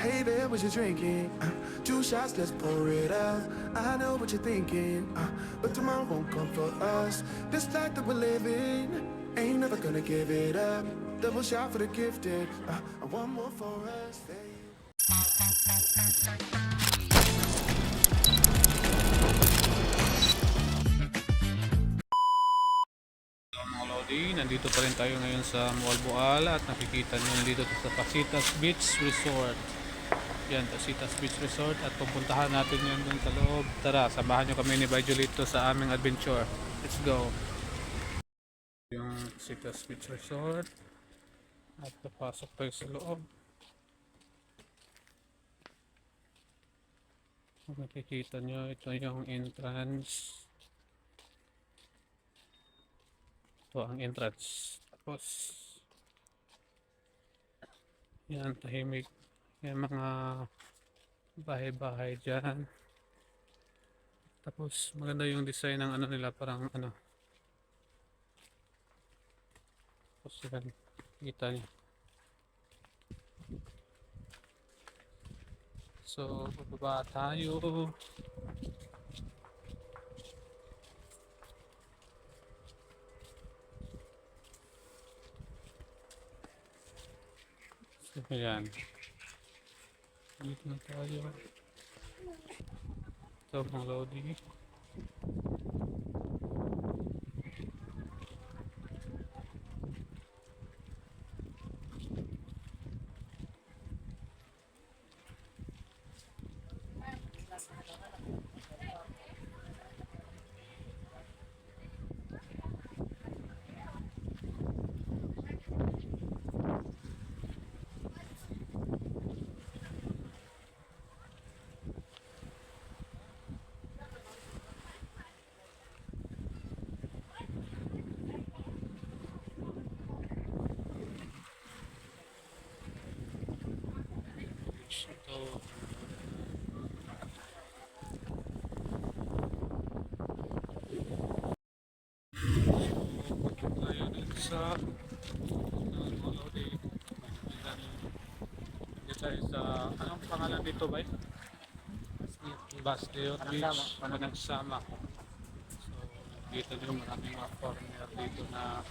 Hey there, what you drinking? 2 shots, let's pour it out. I know what you're thinking, but tomorrow won't come for us. This life that we're living, ain't never gonna give it up. Double shot for the gifted, and one more for us. Mga Lodi, nandito pa rin tayo ngayon sa Moalboal at nakikita nyo nandito sa Pasitas Beach Resort. Yan, Pasitas Beach Resort at pupuntahan natin yan dun sa loob. Tara, samahan nyo kami ni Bajolito sa aming adventure. Let's go! Yung Pasitas Beach Resort at papasok tayo sa loob. Kung nakikita nyo, ito yung entrance. Ito ang entrance. Tapos yan, tahimik. Yan mga bahay-bahay dyan. Tapos maganda yung design ng ano nila, parang ano. Tapos yan, kita niyo. So, bababa tayo. So, ayan. Dito na tayo. Ito mga Lodi. Ito. Tayo dito sa mga Lodi. Dito tayo sa, anong pangalan dito ba? Bastion Beach, Panagsama. So, dito nyo maraming mga foreigner dito na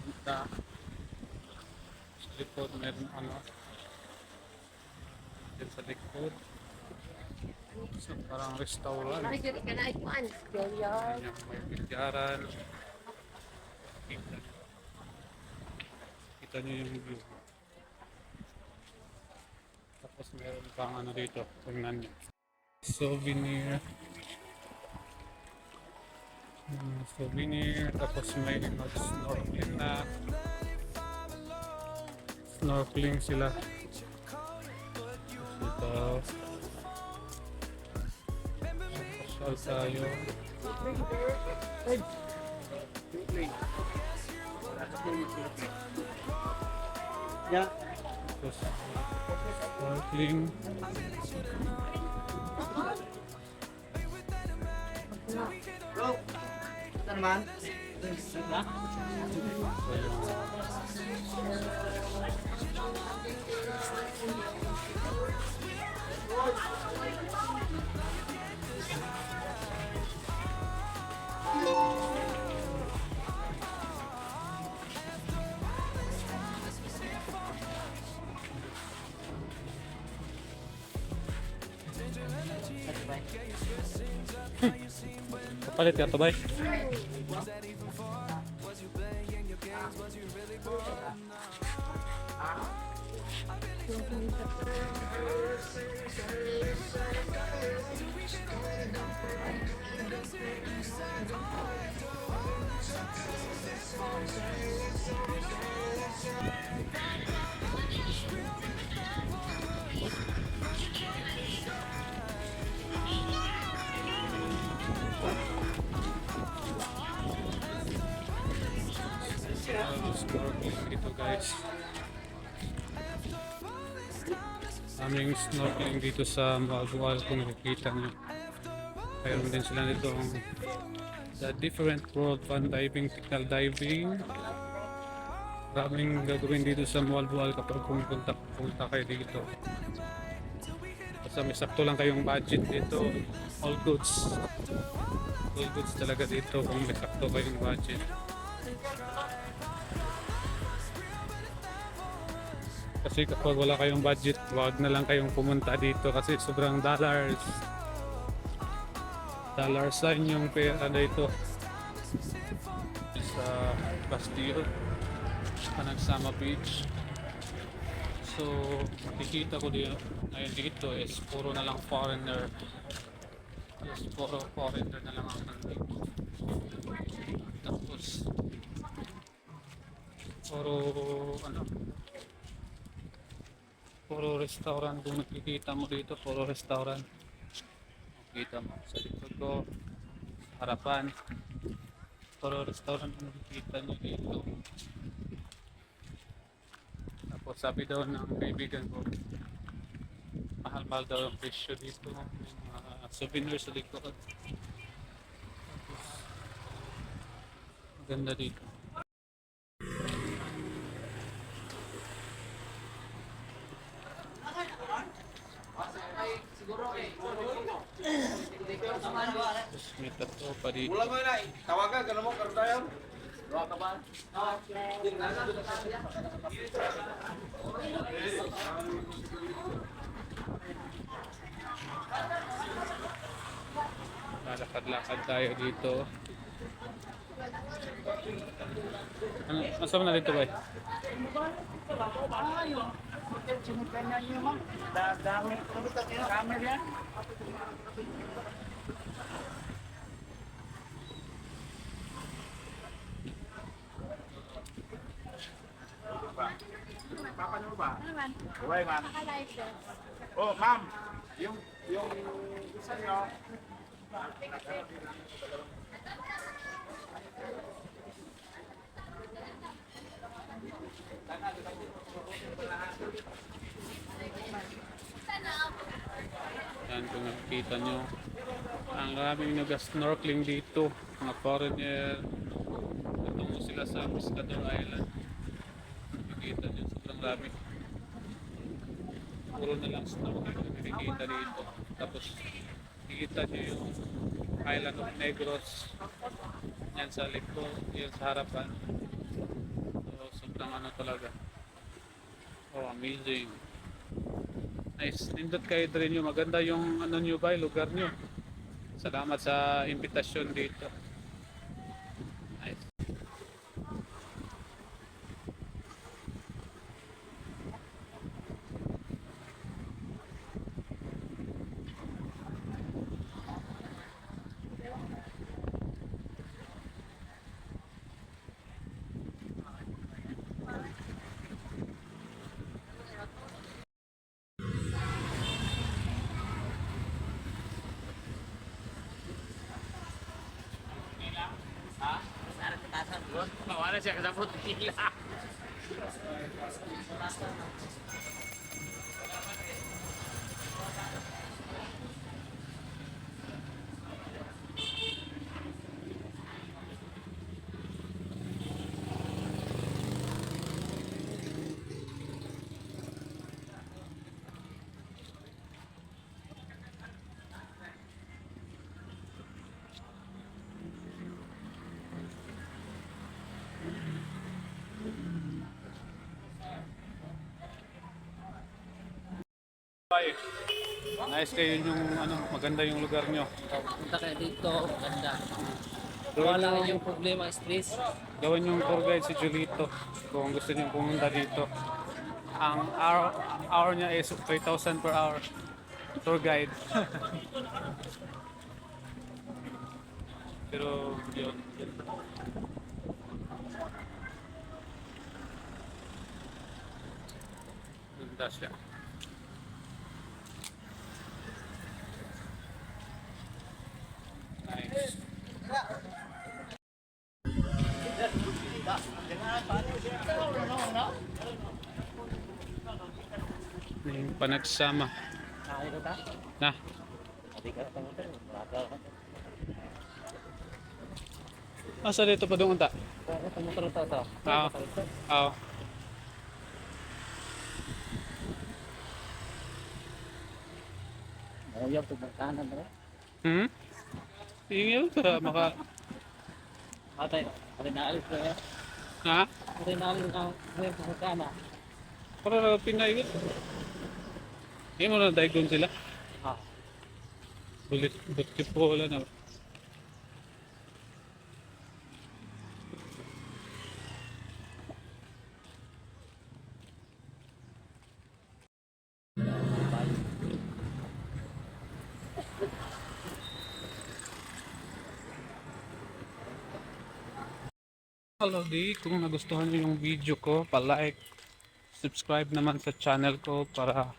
punta. Sa likod meron ano, dito sa likod. So, parang restaurant. Ayan yung may bilyaran. Kita nyo yung view. Tapos meron pang ano dito, tingnan nyo. Souvenir. Souvenir. Tapos may mag-snorkeling na. Snorkeling sila. Tapos ito. Pasyal tayo. Ya. Tapos snorkeling. Go. Ito naman. Kapalit ka to ba? Snorkeling dito guys. Aming snorkeling dito sa Moalboal kung nakikita nyo. Mayroon din sila nito the different world fun diving, technical diving. Maraming gagawin dito sa Mualboal kapag pumunta kayo dito. Basta may sakto lang kayong budget dito. All goods. All goods talaga dito kung may sakto kayong budget. Kasi kapag wala kayong budget, wag na lang kayong pumunta dito kasi sobrang dollars. Dollar sign yung pera dito. Sa Bastille, Panagsama Beach. So, makikita ko dito ngayon dito is puro na lang foreigner. Yes, puro foreigner na lang ang nandito. Tapos, puro ano, puro restaurant kung nakikita mo dito, puro restaurant. Makikita mo sa likod ko, sa harapan, puro restaurant ang nakikita nyo dito. Tapos sabi daw ng kaibigan ko, mahal-mahal daw ang presyo dito, mga souvenirs sa likod. Tapos, maganda dito. Tapos may tato pa dito. Ulang mo na, tawagan ka na mo, karoon tayo. Doa ka ba? Lalakad-lakad tayo dito. Ano, masama na dito ba? Papa niyo ba? Uy, ma'am. Oh, ma'am. Yung isa niyo. Yan kung nakikita nyo. Ang maraming nag-snorkeling dito. Mga foreigner. Natungo sila sa Pescador Island. Nakikita nyo. Sobrang dami. Puro na lang snorkeling na nakikita dito. Tapos nakikita nyo yung Island of Negros. Yan sa likod. Yan sa harapan. So sobrang ano talaga. Oh, amazing. Nice. Nindot kayo rin nyo. Maganda yung ano nyo ba, lugar nyo. Salamat sa imbitasyon dito. Nice. Wala siya kasabot nila. Bye. Nice kayo yung ano, maganda yung lugar nyo. Punta kayo dito, ganda. Gawin Wala nyo, kayong problema, stress. gawin yung tour guide si Julito kung gusto nyo pumunta dito. Ang hour niya is 3,000 per hour. Tour guide. Pero yun. Ganda siya. Nice. Yung panagsama. Na. Asa dito pa doon ta? Ito motor to. Oo. Oo. Oh, yung pagkanan bro. Hmm? Tingin ka maka... Atay, naalis bro. Ha? Naalis ang pagkanan. Para Pinay. Hindi mo na daigon sila. Ah. Bulit po wala na. Hello di, kung nagustuhan niyo yung video ko, pa-like, subscribe naman sa channel ko para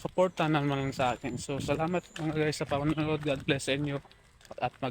supportan naman sa akin. So salamat mga guys sa panonood. God bless sa inyo at mag